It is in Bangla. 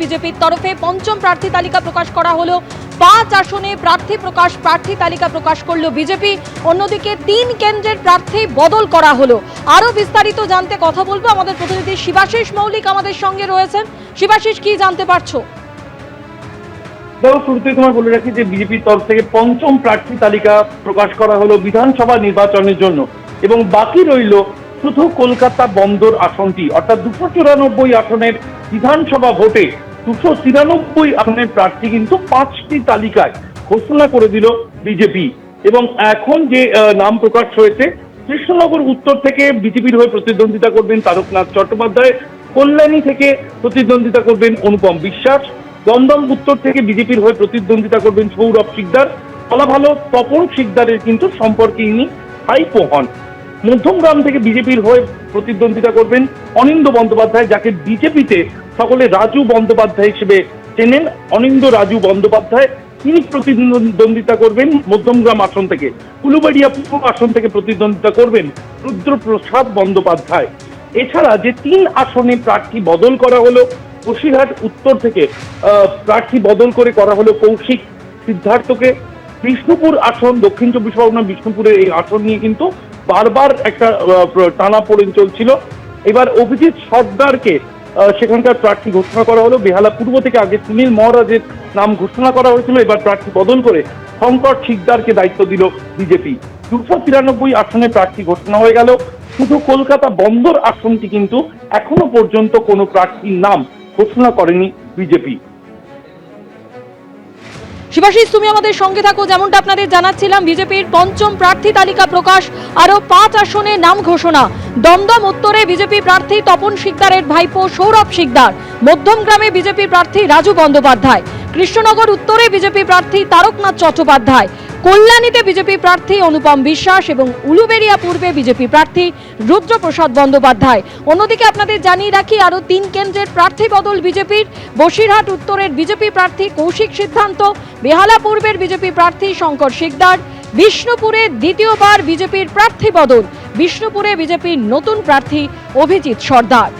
বিজেপির তরফে পঞ্চম প্রার্থী তালিকা প্রকাশ করা হলো। 5 আসনে প্রার্থী তালিকা প্রকাশ করলো বিজেপি। অন্যদিকে 3 কেন্দ্রের প্রার্থী বদল করা হলো। আরো বিস্তারিত জানতে কথা বলবো, আমাদের প্রতিনিধি শিবাশিস মৌলিক আমাদের সঙ্গে রয়েছেন। শিবাশিস, কি জানতে পারছো? শুরুতে তোমার বলে রাখি যে বিজেপির তরফ থেকে পঞ্চম প্রার্থী তালিকা প্রকাশ করা হলো বিধানসভা নির্বাচনের জন্য, এবং বাকি রইল শুধু কলকাতা বন্দর আসনটি, অর্থাৎ 294 আসনের বিধানসভা ভোটে 293 আসনের প্রার্থী কিন্তু 5টি তালিকায় ঘোষণা করে দিল বিজেপি। এবং এখন যে নাম প্রকাশ হয়েছে, কৃষ্ণনগর উত্তর থেকে বিজেপির হয়ে প্রতিদ্বন্দ্বিতা করবেন তারকনাথ চট্টোপাধ্যায়, কল্যাণী থেকে প্রতিদ্বন্দ্বিতা করবেন অনুপম বিশ্বাস, দমদম উত্তর থেকে বিজেপির হয়ে প্রতিদ্বন্দ্বিতা করবেন সৌরভ শিকদার, ফলাভালো তপন শিকদারের কিন্তু সম্পর্কে ইনি ভাইপো হন। মধ্যমগ্রাম থেকে বিজেপির হয়ে প্রতিদ্বন্দ্বিতা করবেন অনিন্দ্য বন্দ্যোপাধ্যায়, যাকে বিজেপিতে সকলে রাজু বন্দ্যোপাধ্যায় হিসেবে চেনেন। অনিন্দ্য রাজু বন্দ্যোপাধ্যায় তিনি প্রতিদ্বন্দ্বিতা করবেন মধ্যমগ্রাম আসন থেকে। উলুবেড়িয়া পূর্ব আসন থেকে প্রতিদ্বন্দ্বিতা করবেন রুদ্রপ্রসাদ বন্দ্যোপাধ্যায়। এছাড়া যে 3 আসনে প্রার্থী বদল করা হলো, বসিরহাট উত্তর থেকে প্রার্থী বদল করে করা হলো কৌশিক সিদ্ধার্থকে। বিষ্ণুপুর আসন, দক্ষিণ 24 পরগনা বিষ্ণুপুরের এই আসন নিয়ে কিন্তু বারবার একটা টানাপোড়েন চলছিল। এবার অভিজিৎ সর্দারকে সেখানকার প্রার্থী ঘোষণা করা হলো। বেহালা পূর্ব থেকে আগে সুনীল মহারাজের নাম ঘোষণা করা হয়েছিল, এবার প্রার্থী বদল করে শঙ্কর শিকদারকে দায়িত্ব দিল বিজেপি। 293 আসনে প্রার্থী ঘোষণা হয়ে গেল। শুধু কলকাতা বন্দর আসনটি কিন্তু এখনো পর্যন্ত কোনো প্রার্থীর নাম ঘোষণা করেনি বিজেপি। শিবাশিস, তুমি আমাদের সঙ্গে থাকো। যেমনটা আপনাদের জানাচ্ছিলাম, বিজেপির পঞ্চম প্রার্থী তালিকা প্রকাশ, আরো 5 আসনে নাম ঘোষণা। দমদম উত্তরে বিজেপি প্রার্থী তপন শিকদারের ভাইপো সৌরভ শিকদার, মধ্যমগ্রামে বিজেপি প্রার্থী রাজু বন্দ্যোপাধ্যায়, কৃষ্ণনগর উত্তরে বিজেপি প্রার্থী তারকনাথ চট্টোপাধ্যায়, কল্যাণীতে বিজেপি প্রার্থী অনুপম বিশ্বাস এবং উলুবেড়িয়া পূর্বে বিজেপি প্রার্থী রুদ্রপ্রসাদ বন্দ্যোপাধ্যায়। অন্যদিকে আপনাদের জানিয়ে রাখি, আরো 3 কেন্দ্রের প্রার্থী বদল বিজেপির। বসিরহাট উত্তরের বিজেপি প্রার্থী কৌশিক সিদ্ধান্ত, বেহালা পূর্বের বিজেপি প্রার্থী শঙ্কর শিকদার, বিষ্ণুপুরে দ্বিতীয়বার বিজেপির প্রার্থী বদল, বিষ্ণুপুরে বিজেপির নতুন প্রার্থী অভিজিৎ সর্দার।